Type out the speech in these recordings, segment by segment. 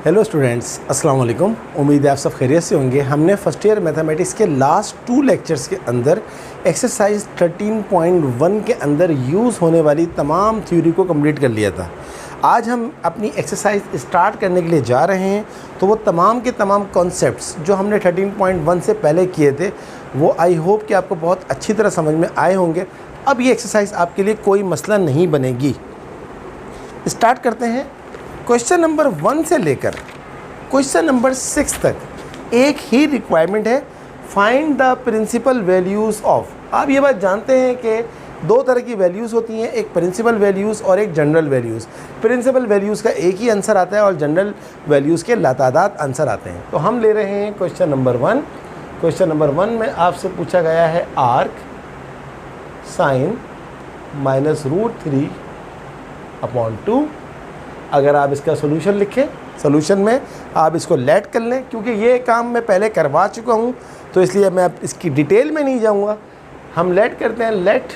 Hello students, अस्सलाम वालेकुम। उम्मीद है आप सब खैरियत से होंगे। हमने फर्स्ट ईयर मैथमेटिक्स के लास्ट 2 लेक्चर्स के अंदर एक्सरसाइज 13.1 के अंदर यूज़ होने वाली तमाम थ्योरी को कंप्लीट कर लिया था। आज हम अपनी एक्सरसाइज स्टार्ट करने के लिए जा रहे हैं, तो वो तमाम के तमाम कॉन्सेप्ट्स जो हमने 13.1 से पहले किए थे वो आई होप कि आपको बहुत अच्छी तरह समझ में आए होंगे। अब ये एक्सरसाइज आपके लिए कोई मसला नहीं बनेगी। स्टार्ट करते हैं। क्वेश्चन नंबर 1 से लेकर क्वेश्चन नंबर 6 तक एक ही रिक्वायरमेंट है, find the principal values of. आप ये बात जानते हैं कि 2 तरह की वैल्यूज़ होती हैं, एक प्रिंसिपल वैल्यूज़ और एक जनरल वैल्यूज़। प्रिंसिपल वैल्यूज़ का एक ही आंसर आता है और जनरल वैल्यूज़ के लातादाद आंसर आते हैं। तो हम ले रहे हैं क्वेश्चन नंबर 1। क्वेश्चन नंबर 1 में आपसे पूछा गया है आर्क साइन -√3/2। अगर आप इसका सोल्यूशन लिखें, सोल्यूशन में आप इसको लेट कर लें, क्योंकि ये काम मैं पहले करवा चुका हूँ तो इसलिए मैं अब इसकी डिटेल में नहीं जाऊँगा। हम लेट करते हैं, let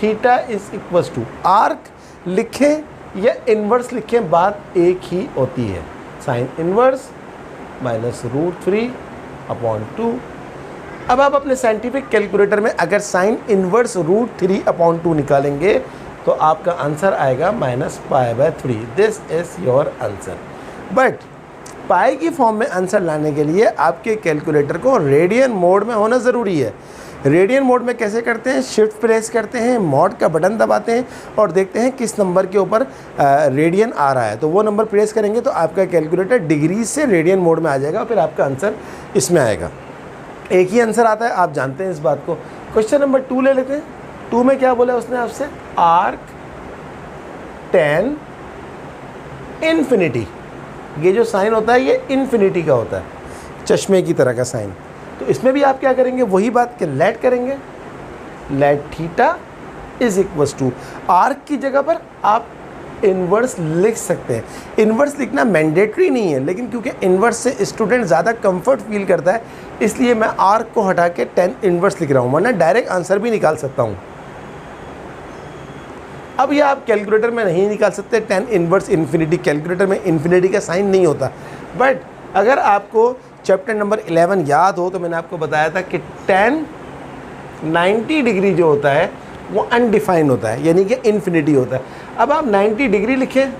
theta is equals to, arc लिखें या इन्वर्स लिखें, बात एक ही होती है। Sine inverse -√3/2। अब आप अपने साइंटिफिक कैलकुलेटर में अगर साइन इन्वर्स √3/2 निकालेंगे तो आपका आंसर आएगा -π/3। This is your answer. But pi की फॉर्म में आंसर लाने के लिए आपके कैलकुलेटर को रेडियन मोड में होना ज़रूरी है। रेडियन मोड में कैसे करते हैं? शिफ्ट प्रेस करते हैं, मॉड का बटन दबाते हैं और देखते हैं किस नंबर के ऊपर रेडियन आ रहा है, तो वो नंबर प्रेस करेंगे तो आपका कैलकुलेटर डिग्री से रेडियन मोड में आ जाएगा और फिर आपका आंसर इसमें आएगा। एक ही आंसर आता है, आप जानते हैं इस बात को। क्वेश्चन नंबर 2 ले लेते हैं। 2 में क्या बोला उसने आपसे? Arc tan infinity. ये जो साइन होता है ये इन्फिनिटी का होता है, चश्मे की तरह का साइन। तो इसमें भी आप क्या करेंगे? वही बात कि लेट करेंगे, let theta is equals to, arc की जगह पर आप इन्वर्स लिख सकते हैं। इन्वर्स लिखना मैंडेटरी नहीं है, लेकिन क्योंकि इन्वर्स से स्टूडेंट ज़्यादा कंफर्ट फील करता है इसलिए मैं आर्क को हटा के tan इन्वर्स लिख रहा हूँ, वरना डायरेक्ट आंसर भी निकाल सकता हूँ। अब ये आप कैलकुलेटर में नहीं निकाल सकते, tan इन्वर्स इन्फिनिटी, कैलकुलेटर में इन्फिनिटी का साइन नहीं होता। बट अगर आपको चैप्टर नंबर 11 याद हो तो मैंने आपको बताया था कि tan 90 डिग्री जो होता है वो अनडिफाइन होता है, यानी कि इन्फिनिटी होता है। अब आप 90 डिग्री लिखें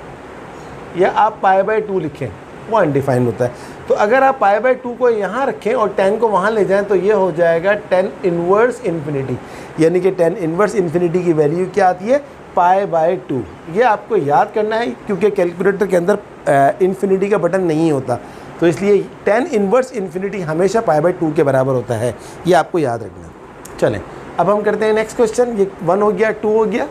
या आप π/2 लिखें, वो अनडिफाइन होता है। तो अगर आप π/2 को यहाँ रखें और tan को वहाँ ले जाएं तो ये हो जाएगा tan इन्वर्स इन्फिनिटी, यानी कि tan इन्वर्स इन्फिनिटी की वैल्यू क्या आती है? π/2। ये आपको याद करना है क्योंकि कैलकुलेटर के अंदर इन्फिनिटी का बटन नहीं होता, तो इसलिए tan इन्वर्स इन्फिनिटी हमेशा π/2 के बराबर होता है, ये आपको याद रखना। चलें अब हम करते हैं नेक्स्ट क्वेश्चन। ये 1 हो गया, 2 हो गया।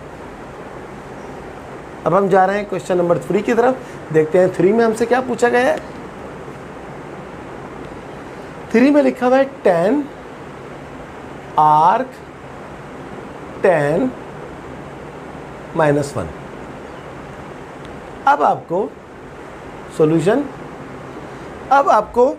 अब हम जा रहे हैं क्वेश्चन नंबर 3 की तरफ। देखते हैं 3 में हमसे क्या पूछा गया है। 3 में लिखा हुआ है tan आर्क tan -1। अब आपको सॉल्यूशन, अब आपको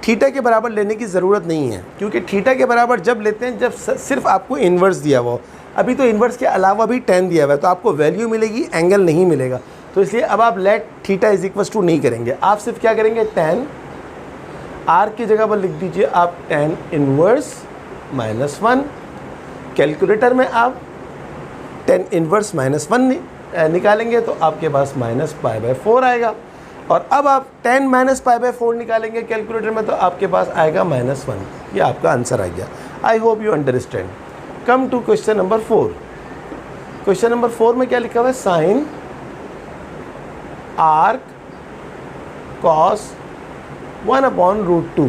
थीटा के बराबर लेने की ज़रूरत नहीं है, क्योंकि थीटा के बराबर जब लेते हैं जब सिर्फ आपको इन्वर्स दिया हुआ हो। अभी तो इन्वर्स के अलावा भी tan दिया हुआ है, तो आपको वैल्यू मिलेगी, एंगल नहीं मिलेगा। तो इसलिए अब आप let theta is equals to नहीं करेंगे, आप सिर्फ क्या करेंगे? tan आर्क की जगह पर लिख दीजिए आप tan इन्वर्स -1। कैलकुलेटर में आप tan इन्वर्स -1 निकालेंगे तो आपके पास -π/4 आएगा। और अब आप tan -π/4 निकालेंगे कैलकुलेटर में तो आपके पास आएगा -1। ये आपका आंसर आ गया। I hope you understand. Come to question number 4। Question number 4 में क्या लिखा हुआ है? Sine arc cos 1/√2।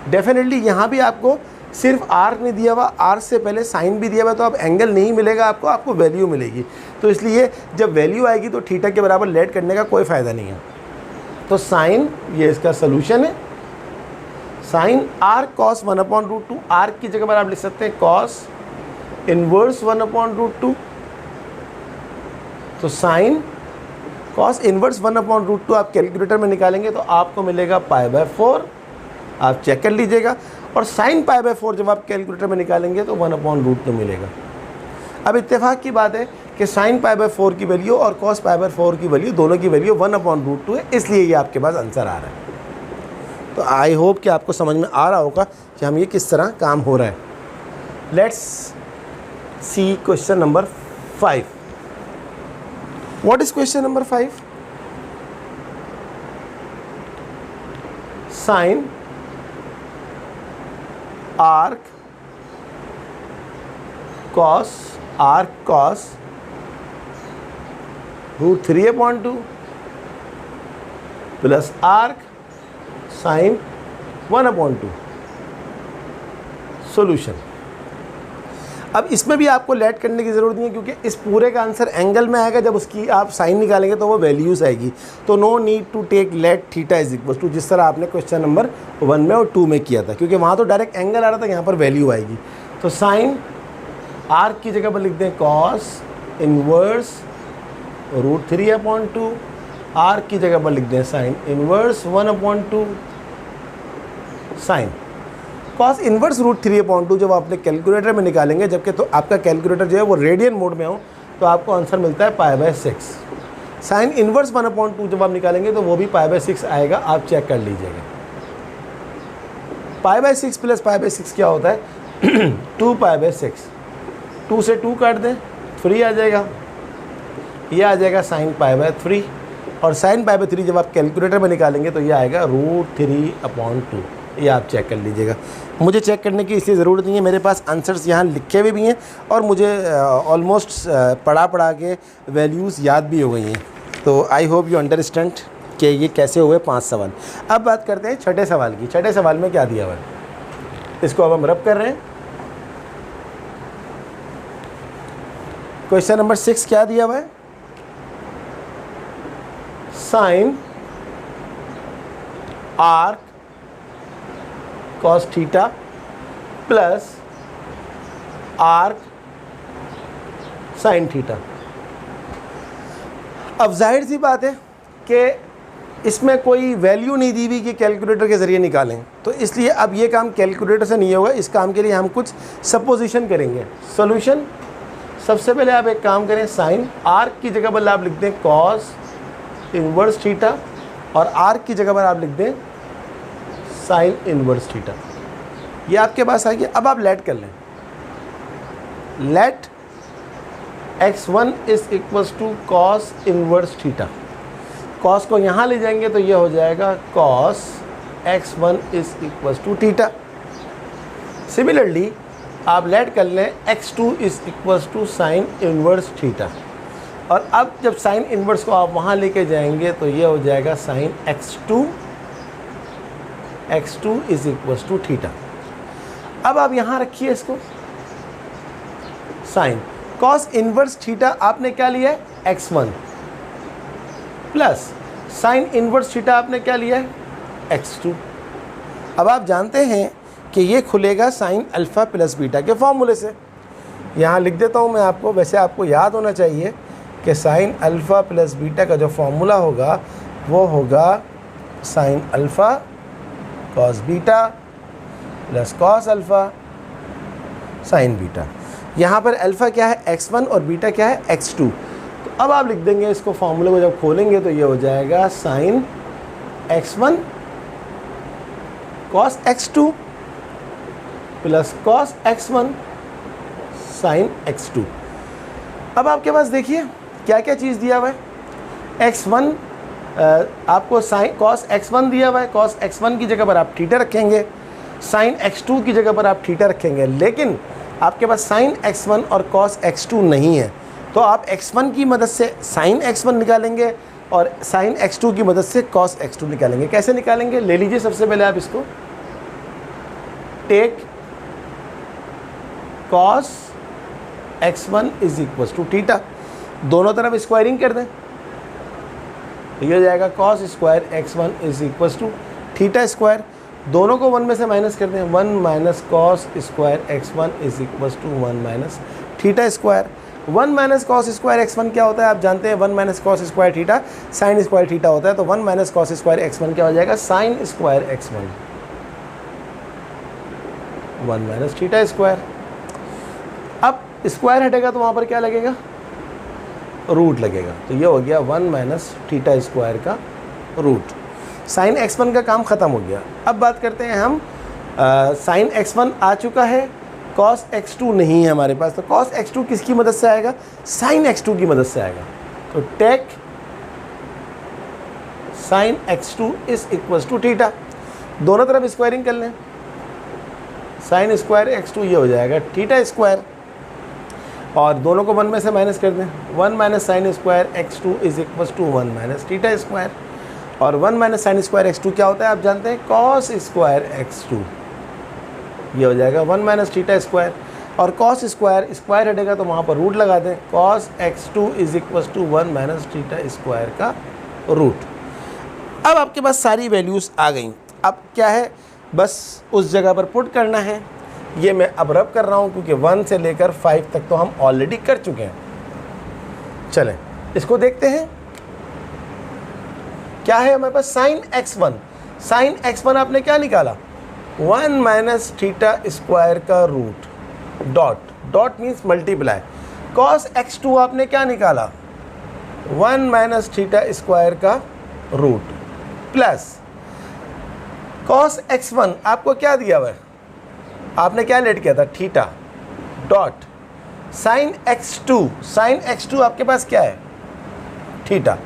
डेफिनेटली यहाँ भी आपको सिर्फ आर्क नहीं दिया हुआ, आर्क से पहले साइन भी दिया हुआ, तो अब एंगल नहीं मिलेगा आपको वैल्यू मिलेगी। तो इसलिए जब वैल्यू आएगी तो थीटा के बराबर लेट करने का कोई फ़ायदा नहीं है। तो साइन, ये इसका सोल्यूशन है, साइन आर्क cos 1/√2। आर्क की जगह पर आप लिख सकते हैं cos इन्वर्स 1/√2। तो साइन cos इन्वर्स 1/√2 आप कैलकुलेटर में निकालेंगे तो आपको मिलेगा π/4। आप चेक कर लीजिएगा। और साइन π/4 जब आप कैलकुलेटर में निकालेंगे तो 1/√2 मिलेगा। अब इत्तेफाक की बात है कि साइन पाई बाय 4 की वैल्यू और कॉस पाई बाय 4 की वैल्यू, दोनों की वैल्यू 1/√2 है, इसलिए ये आपके पास आंसर आ रहा है। तो आई होप कि आपको समझ में आ रहा होगा कि हम ये किस तरह काम हो रहा है। Let's see question number 5। What is question number 5? Sine arc cos √3/2 plus arc sine 1/2। Solution. अब इसमें भी आपको लेट करने की ज़रूरत नहीं है, क्योंकि इस पूरे का आंसर एंगल में आएगा। जब उसकी आप साइन निकालेंगे तो वो वैल्यूज़ आएगी, तो no need to take let theta is equal to, जिस तरह आपने क्वेश्चन नंबर 1 में और 2 में किया था, क्योंकि वहाँ तो डायरेक्ट एंगल आ रहा था, यहाँ पर वैल्यू आएगी। तो साइन आर्क की जगह पर लिख दें कॉस इनवर्स √3/2, आर्क की जगह पर लिख दें sine inverse 1/2 sine cos inverse √3/2। जब आपने कैलकुलेटर में निकालेंगे, जबकि तो आपका कैलकुलेटर जो है वो रेडियन मोड में हो, तो आपको आंसर मिलता है π/6। साइन इनवर्स 1/2 जब आप निकालेंगे तो वो भी π/6 आएगा, आप चेक कर लीजिएगा। π/6 प्लस π/6 क्या होता है? 2π/6। 2 से 2 काट दें, 3 आ जाएगा, ये आ जाएगा साइन π/3। और साइन π/3 जब आप कैलकुलेटर में निकालेंगे तो ये आएगा √3/2। ये आप चेक कर लीजिएगा। मुझे चेक करने की इसलिए ज़रूरत नहीं है, मेरे पास आंसर्स यहाँ लिखे हुए भी हैं और मुझे ऑलमोस्ट पढ़ा के वैल्यूज़ याद भी हो गई हैं। तो आई होप यू अंडरस्टैंड कि ये कैसे हुए 5 सवाल। अब बात करते हैं छठे सवाल की। छठे सवाल में क्या दिया हुआ है, इसको अब हम रब कर रहे हैं। क्वेश्चन नंबर 6 क्या दिया हुआ है? Sine arc cos theta plus arc sine theta. अब जाहिर सी बात है कि इसमें कोई वैल्यू नहीं दी हुई कि कैलकुलेटर के ज़रिए निकालें, तो इसलिए अब ये काम कैलकुलेटर से नहीं होगा। इस काम के लिए हम कुछ सपोजिशन करेंगे। सॉल्यूशन। सबसे पहले आप एक काम करें, साइन आर्क की जगह पर आप लिख दें कॉस इनवर्स थीटा और आर्क की जगह पर आप लिख दें साइन इनवर्स थीटा। ये आपके पास आ गया। अब आप लेट कर लें। Let x1 is equals to cos inverse theta. Cos को यहाँ ले जाएंगे तो ये हो जाएगा cos x1 is equals to theta. Similarly आप लेट कर लें x2 is equals to sine inverse theta. और अब जब साइन इनवर्स को आप वहाँ लेके जाएंगे तो ये हो जाएगा sine x2 is equals to theta. अब आप यहाँ रखिए इसको, साइन कॉस इनवर्स थीटा आपने क्या लिया है? x1 plus sine inverse theta आपने क्या लिया है? x2। अब आप जानते हैं कि ये खुलेगा साइन अल्फ़ा प्लस बीटा के फॉर्मूले से। यहाँ लिख देता हूँ मैं आपको, वैसे आपको याद होना चाहिए कि साइन अल्फ़ा प्लस बीटा का जो फॉर्मूला होगा वो होगा sign alpha cos beta plus cos alpha sine beta. यहाँ पर अल्फ़ा क्या है? x1 और बीटा क्या है? x2। तो अब आप लिख देंगे इसको, फॉर्मूले को जब खोलेंगे तो ये हो जाएगा sine x1 cos x2 plus cos x1 sine x2। अब आपके पास देखिए क्या क्या चीज़ दिया हुआ है। x1 आपको साइन कॉस x1 दिया हुआ है, कॉस x1 की जगह पर आप थीटा रखेंगे, साइन x2 की जगह पर आप थीटा रखेंगे। लेकिन आपके पास साइन x1 और कॉस x2 नहीं है, तो आप x1 की मदद से साइन x1 निकालेंगे और साइन x2 की मदद से कॉस x2 निकालेंगे। कैसे निकालेंगे? ले लीजिए सबसे पहले आप इसको, take cos x1 is equal to theta, दोनों तरफ स्क्वायरिंग कर दें, ये हो जाएगा cos square x1 is equal to theta square. दोनों को 1 में से माइनस कर दें, 1 minus cos square x1 is equal to 1 minus theta square. 1 minus cos square x1 क्या होता है आप जानते हैं? 1 minus cos square theta sine square theta होता है। तो 1 माइनस कॉस स्क्वायर x1 क्या हो जाएगा? Sign square x1 1 minus theta square. अब स्क्वायर हटेगा तो वहाँ पर क्या लगेगा, रूट लगेगा। तो ये हो गया 1 माइनस थीटा स्क्वायर का रूट। साइन x1 का काम ख़त्म हो गया। अब बात करते हैं हम, साइन x1 आ चुका है, cos x2 नहीं है हमारे पास। तो cos x2 किसकी मदद से आएगा, साइन x2 की मदद से आएगा। तो take sine x2 is equal to theta. दोनों तरफ स्क्वायरिंग कर लें, साइन स्क्वायर x2 ये हो जाएगा थीटा स्क्वायर, और दोनों को 1 में से माइनस कर दें। 1 minus sine square x2 is equal to 1 minus theta square, और 1 माइनस साइन स्क्वायर x2 क्या होता है आप जानते हैं, cos स्क्वायर x2। ये हो जाएगा 1 माइनस थीटा स्क्वायर, और cos स्क्वायर स्क्वायर हटेगा तो वहाँ पर रूट लगा दें। cos x2 is equal to 1 minus theta square का रूट। अब आपके पास सारी वैल्यूज़ आ गई। अब क्या है, बस उस जगह पर पुट करना है। ये मैं अब रब कर रहा हूँ क्योंकि 1 से लेकर 5 तक तो हम ऑलरेडी कर चुके हैं। चलें इसको देखते हैं। क्या है हमारे पास, साइन x1। साइन x1 आपने क्या निकाला, 1 माइनस थीटा स्क्वायर का root, dot dot means multiply. cos x2 आपने क्या निकाला, 1 माइनस थीटा स्क्वायर का रूट, प्लस cos x1 आपको क्या दिया हुआ है, आपने क्या लेट किया था, theta, dot sign x2। Sign x2 आपके पास क्या है, थीटा।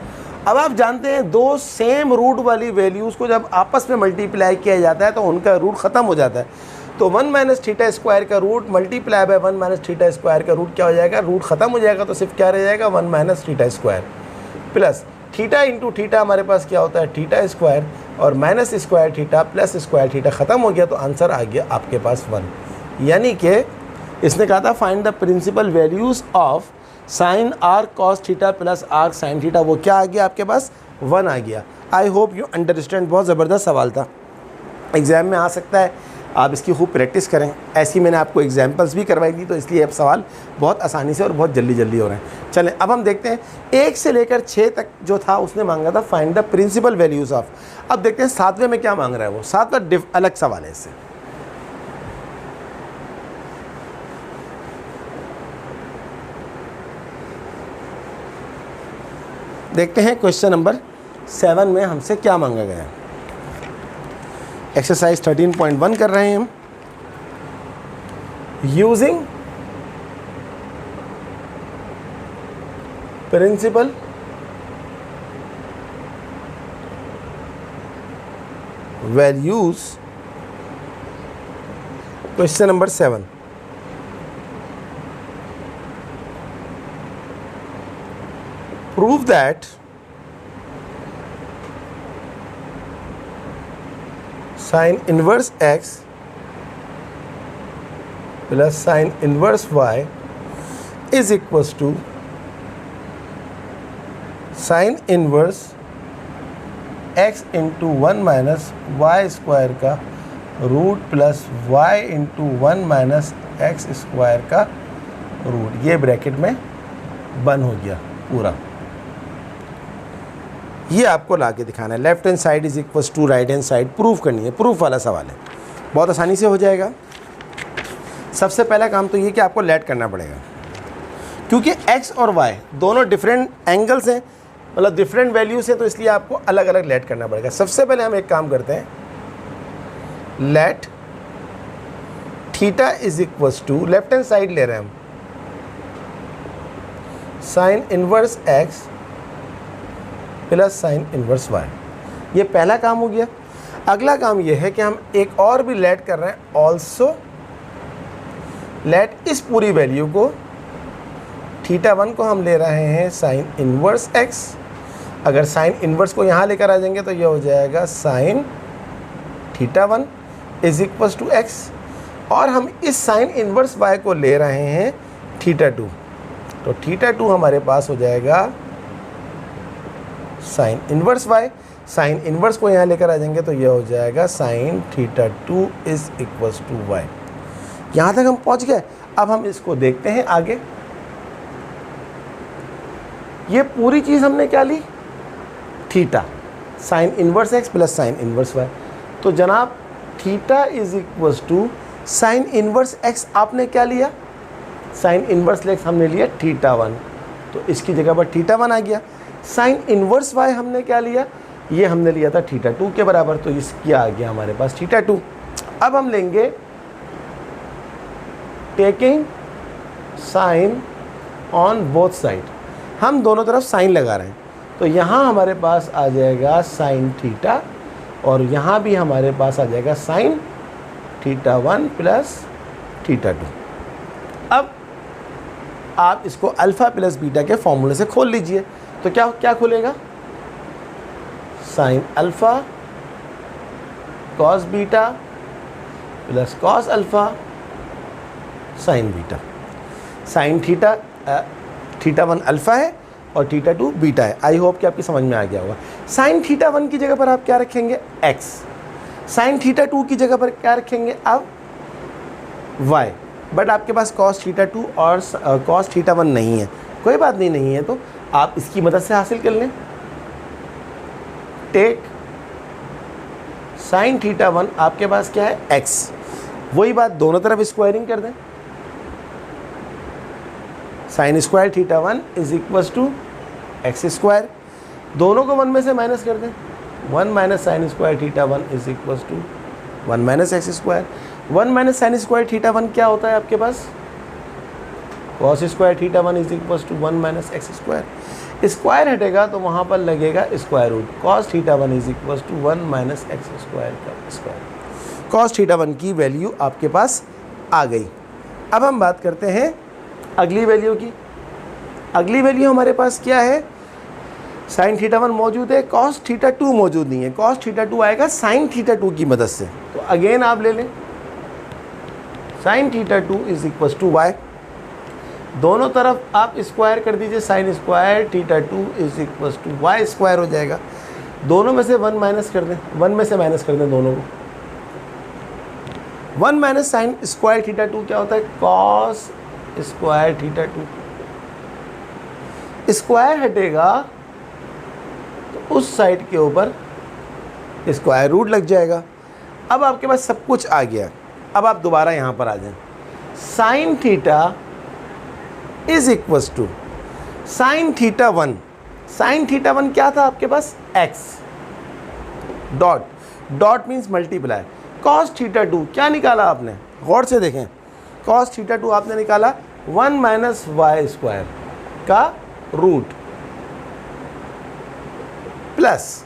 अब आप जानते हैं दो सेम रूट वाली वैल्यूज़ को जब आपस में मल्टीप्लाई किया जाता है तो उनका रूट ख़त्म हो जाता है। तो 1 माइनस थीटा स्क्वायर का root multiply by 1 minus theta square का रूट क्या हो जाएगा, रूट ख़त्म हो जाएगा। तो सिर्फ क्या रह जाएगा, 1 minus theta square, plus theta into theta हमारे पास क्या होता है, थीटा स्क्वायर, और minus square theta plus square theta ख़त्म हो गया। तो आंसर आ गया आपके पास 1। यानी कि इसने कहा था find the principal values of sine arc cos theta plus arc sine theta. वो क्या आ गया आपके पास, 1 आ गया। I hope you understand. बहुत ज़बरदस्त सवाल था, एग्ज़ाम में आ सकता है, आप इसकी खूब प्रैक्टिस करें। ऐसी मैंने आपको एग्जांपल्स भी करवाई थी, तो इसलिए अब सवाल बहुत आसानी से और बहुत जल्दी जल्दी हो रहे हैं। चलें अब हम देखते हैं 1 से लेकर 6 तक जो था उसने मांगा था find the principal values of. अब देखते हैं 7वें में क्या मांग रहा है वो। 7वां अलग सवाल है इससे। देखते हैं क्वेश्चन नंबर 7 में हमसे क्या मांगा गया है। एक्सरसाइज 13.1 कर रहे हैं हम। Using principal values, question number 7। Prove that sin inverse x plus sin inverse y is equals to sin inverse x into 1 minus y square का root plus y into 1 minus x square का root. ये bracket में बंद हो गया पूरा। ये आपको ला के दिखाना है। Left hand side is equals to right hand side proof करनी है। प्रूफ वाला सवाल है, बहुत आसानी से हो जाएगा। सबसे पहला काम तो ये कि आपको लेट करना पड़ेगा, क्योंकि x और y दोनों डिफरेंट एंगल्स हैं, मतलब डिफरेंट वैल्यूज़ हैं, तो इसलिए आपको अलग अलग लेट करना पड़ेगा। सबसे पहले हम एक काम करते हैं, let theta is equals to, left hand side ले रहे हैं हम, sine inverse x plus sine inverse y। ये पहला काम हो गया। अगला काम ये है कि हम एक और भी लेट कर रहे हैं, ऑल्सो लेट इस पूरी वैल्यू को, थीटा 1 को हम ले रहे हैं साइन इनवर्स x। अगर साइन इनवर्स को यहाँ लेकर आ जाएंगे तो ये हो जाएगा sine theta 1 is equals to x, और हम इस साइन इनवर्स y को ले रहे हैं थीटा 2। तो थीटा 2 हमारे पास हो जाएगा sine inverse y। Sine inverse को यहाँ लेकर आ जाएंगे तो ये हो जाएगा sine theta 2 is equals to y। यहाँ तक हम पहुँच गए। अब हम इसको देखते हैं आगे। ये पूरी चीज़ हमने क्या ली, theta, sine inverse x plus sine inverse y। तो जनाब theta is equals to sine inverse x आपने क्या लिया, साइन इन्वर्स लेक्स हमने लिया θ1, तो इसकी जगह पर θ1 आ गया। साइन इन्वर्स y हमने क्या लिया, ये हमने लिया था θ2 के बराबर, तो इसकी आ गया हमारे पास θ2। अब हम लेंगे taking sine on both side, हम दोनों तरफ साइन लगा रहे हैं, तो यहाँ हमारे पास आ जाएगा साइन थीटा और यहाँ भी हमारे पास आ जाएगा साइन θ1 प्लस θ2। अब आप इसको अल्फ़ा प्लस बीटा के फॉर्मूले से खोल लीजिए, तो क्या क्या खुलेगा, sine alpha cos beta plus cos alpha sine beta. Sine θ1 alpha है और θ2 बीटा है। आई होप कि आपकी समझ में आ गया होगा। साइन θ1 की जगह पर आप क्या रखेंगे, x। साइन θ2 की जगह पर क्या रखेंगे आप, y। बट आपके पास cos θ2 और cos θ1 नहीं है, कोई बात नहीं है, तो आप इसकी मदद से हासिल कर लें। टेक साइन θ1 आपके पास क्या है, x। वही बात दोनों तरफ स्क्वायरिंग कर दें, sine square θ1 is equal to X square, दोनों को 1 में से माइनस कर दें, 1 minus sine square θ1 is equal to 1 minus x square. 1 minus sine square θ1 क्या होता है आपके पास, cos square θ1 is equal to 1 minus x square. Square हटेगा तो वहाँ पर लगेगा square root, cos θ1 is equal to 1 minus x square का स्क्वायर। कॉस θ1 की वैल्यू आपके पास आ गई। अब हम बात करते हैं अगली वैल्यू की। अगली वैल्यू हमारे पास क्या है, साइन θ1 मौजूद है, cos θ2 मौजूद नहीं है। cos θ2 आएगा साइन θ2 की मदद से, तो अगेन आप ले लें sine θ2 is equal to y। दोनों तरफ आप स्क्वायर कर दीजिए, sine square θ2 is equal to y square हो जाएगा। दोनों में से 1 माइनस कर दें, 1 में से माइनस कर दें दोनों को। 1 माइनस साइन स्क्वायर θ2 क्या होता है, cos स्क्वायर θ2। स्क्वायर हटेगा तो उस साइड के ऊपर स्क्वायर रूट लग जाएगा। अब आपके पास सब कुछ आ गया। अब आप दोबारा यहाँ पर आ जाएं, sine theta is equal to sine θ1। Sine θ1 क्या था आपके पास, x। Dot dot means multiply. cos θ2 क्या निकाला आपने, गौर से देखें, cos θ2 आपने निकाला 1 माइनस वाई स्क्वायर का रूट प्लस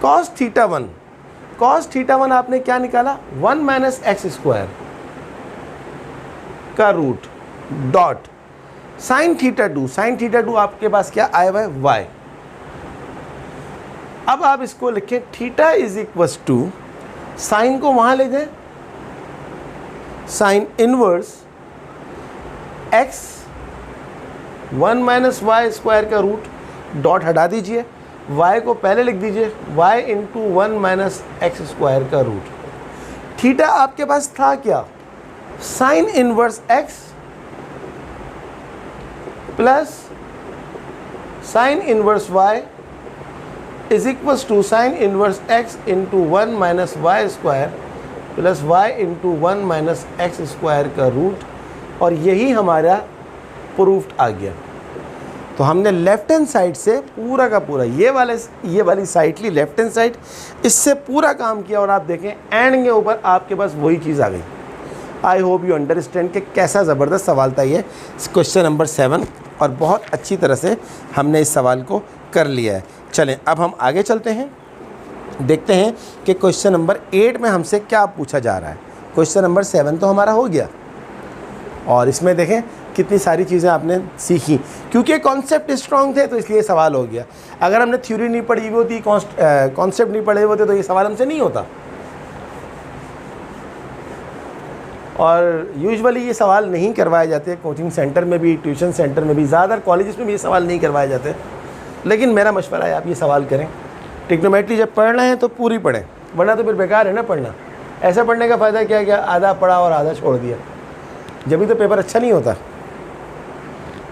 cos θ1। cos θ1 आपने क्या निकाला, 1 माइनस एक्स स्क्वायर का रूट डॉट साइन θ2। साइन θ2 आपके पास क्या आया हुआ है, y। अब आप इसको लिखें theta is equal to, sine को वहां ले जाएं, sine inverse x 1 minus y square का रूट, डॉट हटा दीजिए, y को पहले लिख दीजिए y into 1 minus x square का रूट। थीटा आपके पास था क्या, sine inverse x plus sine inverse y is equal to sine inverse x into 1 minus y square plus y into 1 minus x square का रूट। और यही हमारा proofed आ गया। तो हमने लेफ्ट हैंड साइड से पूरा का पूरा ये वाली साइड ली, लेफ्ट हैंड साइड, इससे पूरा काम किया और आप देखें एंड के ऊपर आपके पास वही चीज़ आ गई। आई होप यू अंडरस्टैंड कि कैसा ज़बरदस्त सवाल था ये क्वेश्चन नंबर 7, और बहुत अच्छी तरह से हमने इस सवाल को कर लिया है। चलें अब हम आगे चलते हैं, देखते हैं कि क्वेश्चन नंबर 8 में हमसे क्या पूछा जा रहा है। क्वेश्चन नंबर 7 तो हमारा हो गया, और इसमें देखें कितनी सारी चीज़ें आपने सीखी। क्योंकि कॉन्सेप्ट स्ट्रॉन्ग थे तो इसलिए सवाल हो गया। अगर हमने थ्योरी नहीं पढ़ी हुई होती, कॉन्सेप्ट नहीं पढ़े होते, तो ये सवाल हमसे नहीं होता। और यूजुअली ये सवाल नहीं करवाए जाते कोचिंग सेंटर में भी, ट्यूशन सेंटर में भी, ज़्यादातर कॉलेजेस में भी ये सवाल नहीं करवाए जाते। लेकिन मेरा मशवरा है आप ये सवाल करें। ट्रिग्नोमेट्री जब पढ़ना है तो पूरी पढ़ें, वरना तो फिर बेकार है ना पढ़ना। ऐसा पढ़ने का फ़ायदा क्या क्या, आधा पढ़ा और आधा छोड़ दिया, जब भी तो पेपर अच्छा नहीं होता।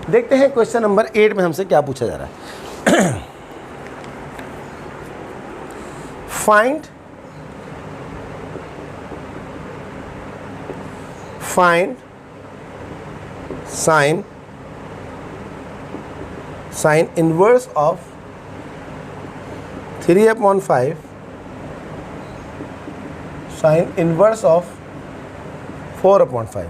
देखते हैं क्वेश्चन नंबर 8 में हमसे क्या पूछा जा रहा है। Find sine inverse of 3/5 sine inverse of 4/5।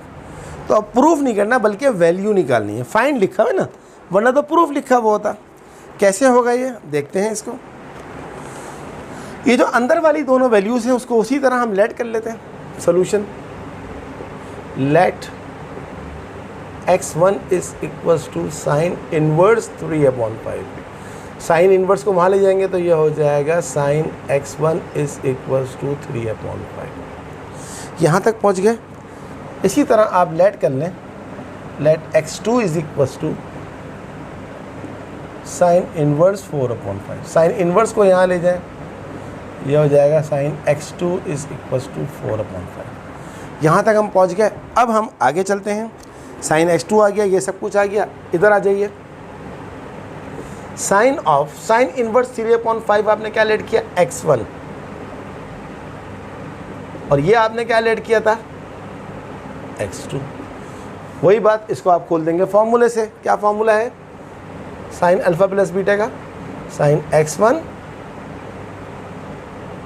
तो अब प्रूफ नहीं करना बल्कि वैल्यू निकालनी है। फाइंड लिखा है ना, वरना तो प्रूफ लिखा हुआ होता। कैसे होगा ये देखते हैं इसको। ये जो अंदर वाली दोनों वैल्यूज़ हैं उसको उसी तरह हम लेट कर लेते हैं। Solution let x1 is equals to sine inverse 3/5। Sine inverse को वहाँ ले जाएंगे तो ये हो जाएगा sine x1 is equals to 3/5। यहाँ तक पहुँच गए। इसी तरह आप लेट कर लें, let x2 is equals to sine inverse 4/5। Sine inverse को यहाँ ले जाएं, यह हो जाएगा sine x2 is equals to 4/5। यहाँ तक हम पहुँच गए। अब हम आगे चलते हैं। साइन x2 आ गया, ये सब कुछ आ गया। इधर आ जाइए। साइन इनवर्स 3/5 आपने क्या लेट किया x1, और ये आपने क्या लेट किया था x2। वही बात, इसको आप खोल देंगे फॉर्मूले से। क्या फॉर्मूला है? साइन अल्फा प्लस बीटा का sine x1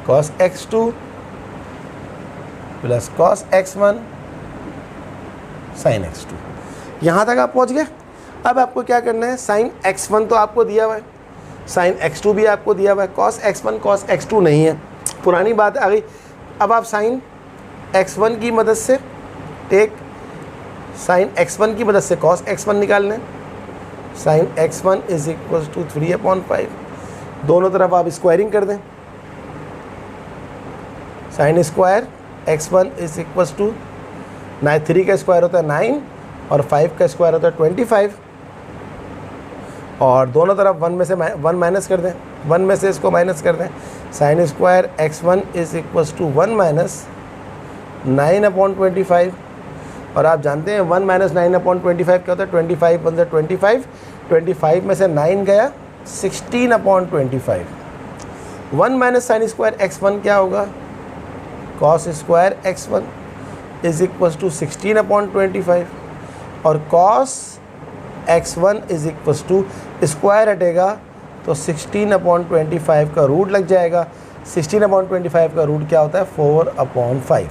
cos x2 plus cos x1 sin x2। यहाँ तक आप पहुँच गए। अब आपको क्या करना है, साइन x1 तो आपको दिया हुआ है, साइन x2 भी आपको दिया हुआ है, cos x1 cos x2 नहीं है, पुरानी बात आ गई। अब आप साइन x1 की मदद से साइन x1 की मदद से cos x1 निकाल लें। Sine x1 is equals to 3/5। दोनों तरफ आप स्क्वायरिंग कर दें। Sine square x1 is equals to 3 का स्क्वायर होता है 9 और 5 का स्क्वायर होता है 25, और दोनों तरफ 1 में से 1 माइनस कर दें, 1 में से इसको माइनस कर दें। Sine square x1 is equals to 1 minus 9/25, और आप जानते हैं 1 माइनस 9/25 क्या होता है, 25 × 25, 25 में से 9 गया 16/25। 1 माइनस साइन स्क्वायर x1 क्या होगा, cos square x1 is equals to 16/25, और cos x1 is equals to square हटेगा तो 16/25 का रूट लग जाएगा। 16/25 का रूट क्या होता है 4/5।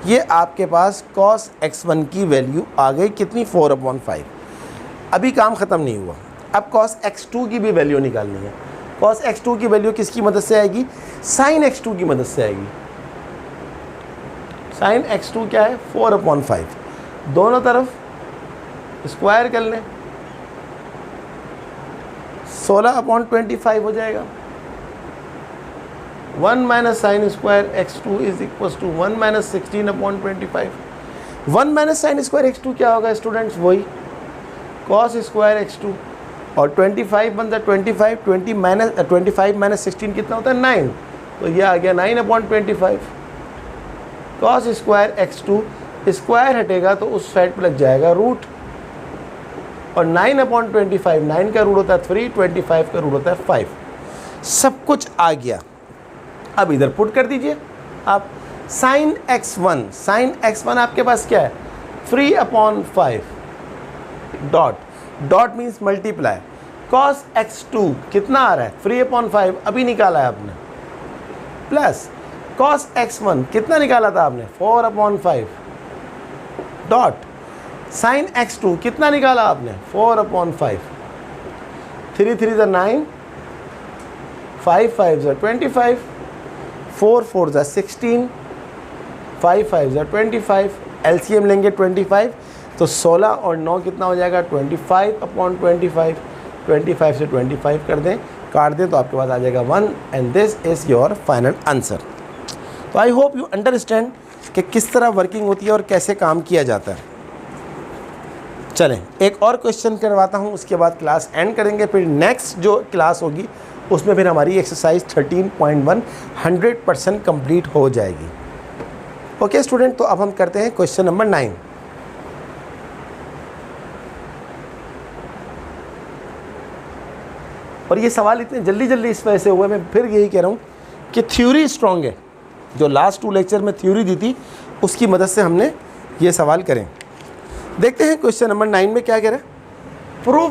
ये आपके पास cos x1 की वैल्यू आ गई कितनी 4/5। अभी काम ख़त्म नहीं हुआ, अब cos x2 की भी वैल्यू निकालनी है। cos x2 की वैल्यू किसकी मदद से आएगी, sin x2 की मदद से आएगी। sin x2 क्या है 4/5, दोनों तरफ स्क्वायर कर लें, 16/25 हो जाएगा। 1 minus sine square x2 is equals to 1 minus 16/25। 1 minus sine square x2 क्या होगा स्टूडेंट्स, वही cos स्क्वायर x2, और 25 बनता है 25, 25 माइनस 16 कितना होता है 9, तो ये आ गया 9/25। cos स्क्वायर x2 स्क्वायर हटेगा तो उस साइड पर लग जाएगा रूट, और 9/25, 9 का रूट होता है 3, 25 का रूट होता है 5। सब कुछ आ गया। अब इधर पुट कर दीजिए आप। साइन x1 आपके पास क्या है 3/5, dot means multiply. cos x2 कितना आ रहा है 3/5, अभी निकाला है आपने, प्लस cos x1 कितना निकाला था आपने 4/5, डॉट साइन x2 कितना निकाला आपने 4/5। 3 3 = 9, 5 5 = 25, 4 4 = 16, 5 5 = 25। LCM लेंगे 25 तो 16 और 9 कितना हो जाएगा 25/25। 25 से 25 कर दें, काट दें तो आपके पास आ जाएगा 1, and this is your final answer. तो आई होप यू अंडरस्टैंड कि किस तरह वर्किंग होती है और कैसे काम किया जाता है। चलें एक और क्वेश्चन करवाता हूँ, उसके बाद क्लास एंड करेंगे। फिर नेक्स्ट जो क्लास होगी उसमें फिर हमारी एक्सरसाइज 13.1 100% कंप्लीट हो जाएगी। ओके स्टूडेंट, तो अब हम करते हैं क्वेश्चन नंबर 9। और ये सवाल इतने जल्दी इस वजह से हुए, मैं फिर यही कह रहा हूँ कि थ्योरी स्ट्रॉन्ग है। जो लास्ट 2 लेक्चर में थ्योरी दी थी उसकी मदद से हमने ये सवाल करें। देखते हैं क्वेश्चन नंबर 9 में क्या कह रहा है। Prove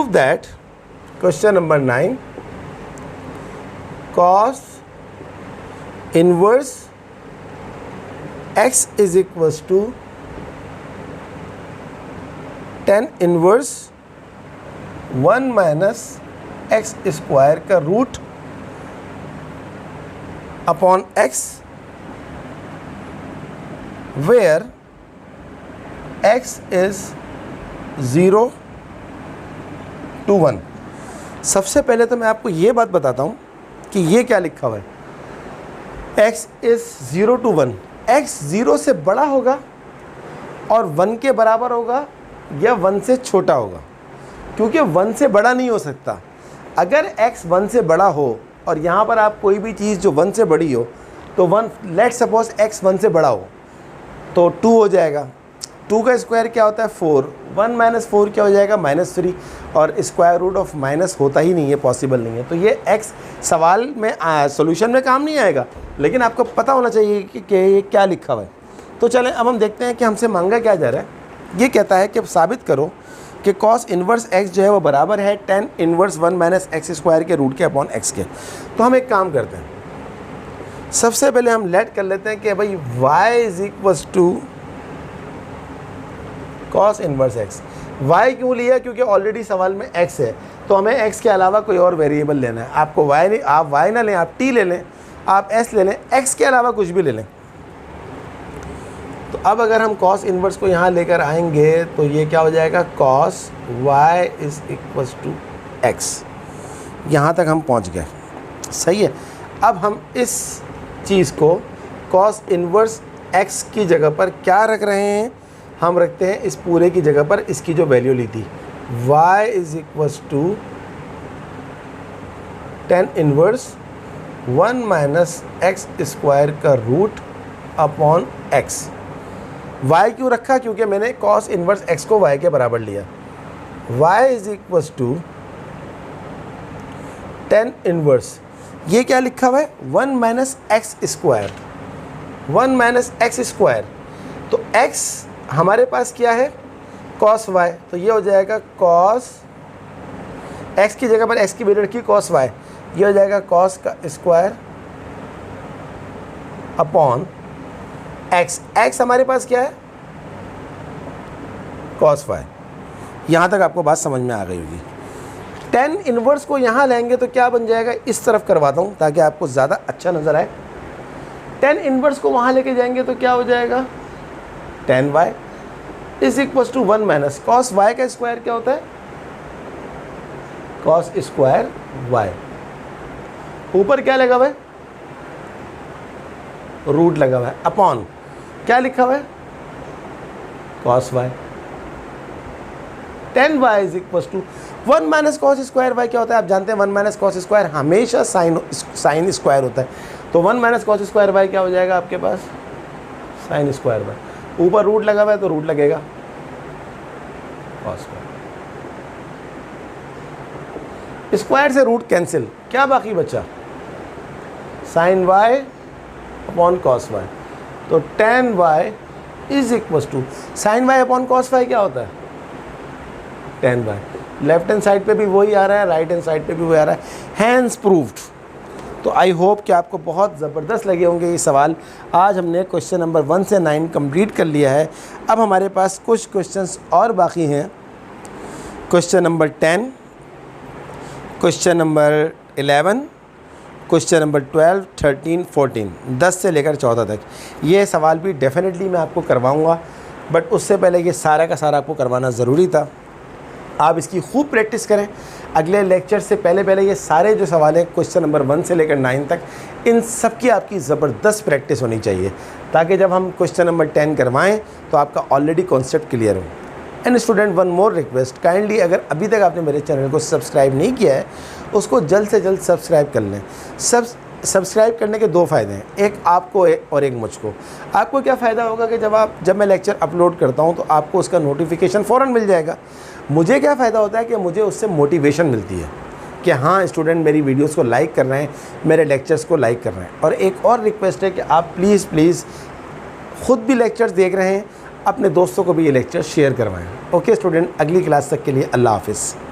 that question number 9 cos inverse x is equals to tan inverse 1 minus x square का root upon x, where x is 0 to 1। सबसे पहले तो मैं आपको ये बात बताता हूँ कि ये क्या लिखा हुआ है। x is 0 to 1, x 0 से बड़ा होगा और 1 के बराबर होगा या 1 से छोटा होगा, क्योंकि 1 से बड़ा नहीं हो सकता। अगर x 1 से बड़ा हो और यहाँ पर आप कोई भी चीज़ जो 1 से बड़ी हो तो 1, लेट सपोज x 1 से बड़ा हो तो 2 हो जाएगा। 2 का स्क्वायर क्या होता है 4, 1 माइनस 4 क्या हो जाएगा -3, और स्क्वायर रूट ऑफ माइनस होता ही नहीं है, पॉसिबल नहीं है। तो ये x सवाल में सॉल्यूशन में काम नहीं आएगा, लेकिन आपको पता होना चाहिए कि ये क्या लिखा हुआ है। तो चलें अब हम देखते हैं कि हमसे मांगा क्या जा रहा है। ये कहता है कि साबित करो कि cos इनवर्स x जो है वो बराबर है tan inverse 1 minus x square के रूट के अपॉन x के। तो हम एक काम करते हैं, सबसे पहले हम लेट कर लेते हैं कि भाई y is equals to cos inverse x। y क्यों लिया, क्योंकि ऑलरेडी सवाल में x है, तो हमें x के अलावा कोई और वेरिएबल लेना है। आपको y नहीं, आप y ना लें, आप t ले लें, आप s ले लें, x के अलावा कुछ भी ले लें। तो अब अगर हम cos इनवर्स को यहाँ लेकर आएंगे तो ये क्या हो जाएगा, cos y is equals to x। यहाँ तक हम पहुँच गए, सही है। अब हम इस चीज़ को cos इनवर्स x की जगह पर क्या रख रहे हैं, हम रखते हैं इस पूरे की जगह पर इसकी जो वैल्यू ली थी, y is equals to tan inverse 1 minus x square का रूट अपॉन x। y क्यों रखा, क्योंकि मैंने cos इनवर्स x को y के बराबर लिया। y is equals to tan inverse, ये क्या लिखा हुआ है 1 minus x square, 1 minus x square. तो x हमारे पास क्या है cos y, तो ये हो जाएगा cos x की जगह पर x की वैल्यू रखी cos y, ये हो जाएगा cos का स्क्वायर अपॉन x। x हमारे पास क्या है cos y। यहाँ तक आपको बात समझ में आ गई होगी। tan इनवर्स को यहाँ लेंगे तो क्या बन जाएगा, इस तरफ करवाता हूँ ताकि आपको ज़्यादा अच्छा नज़र आए। tan इनवर्स को वहाँ लेके जाएंगे तो क्या हो जाएगा, tan y is equals to 1 minus cos y का स्क्वायर क्या होता है, cos स्क्वायर y। ऊपर क्या लगा हुआ है, रूट लगा हुआ है, अपॉन क्या लिखा हुआ है cos y। tan y is equals to 1 minus cos square y क्या होता है, आप जानते हैं 1 माइनस कॉस स्क्वायर हमेशा साइन स्क्वायर होता है। तो 1 माइनस कॉस स्क्वायर y क्या हो जाएगा आपके पास, साइन स्क्वायर y। ऊपर रूट लगा हुआ है तो रूट लगेगा cos y। स्क्वायर से रूट कैंसिल, क्या बाकी बचा, sine y upon cos y। तो tan y is equals to sine y upon cos y क्या होता है, tan y। Left hand side पे भी वही आ रहा है, राइट हैंड साइड पे भी वही आ रहा है, हैंस प्रूव्ड। तो आई होप कि आपको बहुत ज़बरदस्त लगे होंगे ये सवाल। आज हमने क्वेश्चन नंबर 1 से 9 कंप्लीट कर लिया है। अब हमारे पास कुछ क्वेश्चंस और बाकी हैं। Question number 10, question number 11, question number 12, 13, 14, 10 से लेकर 14 तक। ये सवाल भी डेफिनेटली मैं आपको करवाऊँगा, बट उससे पहले ये सारा का सारा आपको करवाना ज़रूरी था। आप इसकी खूब प्रैक्टिस करें। अगले लेक्चर से पहले ये सारे जो सवाल हैं क्वेश्चन नंबर 1 से लेकर 9 तक, इन सब की आपकी ज़बरदस्त प्रैक्टिस होनी चाहिए, ताकि जब हम क्वेश्चन नंबर 10 करवाएं तो आपका ऑलरेडी कॉन्सेप्ट क्लियर हो। And student, one more request, kindly अगर अभी तक आपने मेरे चैनल को सब्सक्राइब नहीं किया है, उसको जल्द से जल्द सब्सक्राइब कर लें। सब्सक्राइब करने के 2 फ़ायदे हैं, एक आपको और एक मुझको। आपको क्या फ़ायदा होगा कि जब मैं लेक्चर अपलोड करता हूँ तो आपको उसका नोटिफिकेशन फ़ौरन मिल जाएगा। मुझे क्या फ़ायदा होता है कि मुझे उससे मोटिवेशन मिलती है कि हाँ, स्टूडेंट मेरी वीडियोस को लाइक कर रहे हैं, मेरे लेक्चर्स को लाइक कर रहे हैं। और एक और रिक्वेस्ट है कि आप प्लीज़ ख़ुद भी लेक्चर्स देख रहे हैं, अपने दोस्तों को भी ये लेक्चर शेयर करवाएं। ओके स्टूडेंट, अगली क्लास तक के लिए अल्लाह हाफ़िज़।